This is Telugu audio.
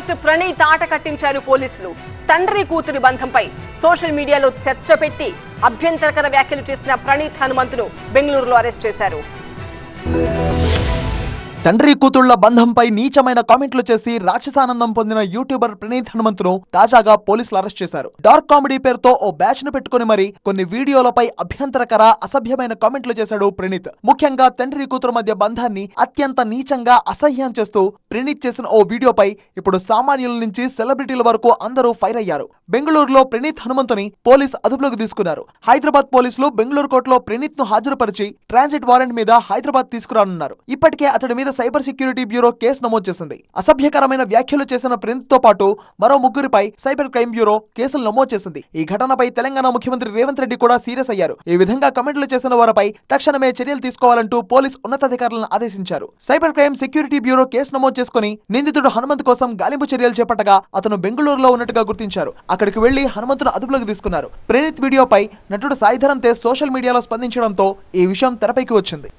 సూపర్ స్టార్ ప్రణీత్ ఆట కట్టించారు పోలీసులు. తండ్రి కూతురి బంధంపై సోషల్ మీడియాలో చర్చ పెట్టి అభ్యంతరకర వ్యాఖ్యలు చేసిన ప్రణీత్ హనుమంతును బెంగళూరులో అరెస్ట్ చేశారు. తండ్రి కూతుళ్ల బంధంపై నీచమైన కామెంట్లు చేసి రాక్షసానందం పొందిన యూట్యూబర్ ప్రణీత్ హనుమంతును తాజాగా పోలీసులు అరెస్ట్ చేశారు. డార్క్ కామెడీ పేరుతో ఓ బ్యాచ్ ను పెట్టుకుని మరి కొన్ని వీడియోలపై అభ్యంతరకర అసభ్యమైన కామెంట్లు చేశాడు ప్రణీత్. ముఖ్యంగా తండ్రి కూతురు మధ్య బంధాన్ని అత్యంత నీచంగా అసహ్యం చేస్తూ ప్రణీత్ చేసిన ఓ వీడియోపై ఇప్పుడు సామాన్యుల నుంచి సెలబ్రిటీల వరకు అందరూ ఫైర్ అయ్యారు. బెంగళూరులో ప్రణీత్ హనుమంతుని పోలీసు అదుపులోకి తీసుకున్నారు. హైదరాబాద్ పోలీసులు బెంగళూరు కోర్టులో ప్రణీత్ ను హాజరుపరిచి ట్రాన్సిట్ వారెంట్ మీద హైదరాబాద్ తీసుకురానున్నారు. ఇప్పటికే అతడి మీద సైబర్ సెక్యూరిటీ బ్యూరో కేసు నమోదు చేసింది. అసభ్యకరమైన వ్యాఖ్యలు చేసిన ప్రణీత్ తో పాటు మరో ముగ్గురిపై సైబర్ క్రైమ్ బ్యూరో కేసులు నమోదు చేసింది. ఈ ఘటనపై తెలంగాణ ముఖ్యమంత్రి రేవంత్ రెడ్డి కూడా సీరియస్ అయ్యారు. ఈ విధంగా కమెంట్లు చేసిన వారిపై తక్షణమే చర్యలు తీసుకోవాలంటూ పోలీస్ ఉన్నతాధికారులను ఆదేశించారు. Cyber crime security bureau case నమోదు చేసుకుని నిందితుడు హనుమంత్ కోసం గాలింపు చర్యలు చేపట్టగా అతను బెంగళూరులో ఉన్నట్టుగా గుర్తించారు. అక్కడికి వెళ్లి హనుమంతును అదుపులోకి తీసుకున్నారు. ప్రణీత్ వీడియోపై నటుడు సాయిధరం తేజ్ సోషల్ మీడియాలో స్పందించడంతో ఈ విషయం తెరపైకి వచ్చింది.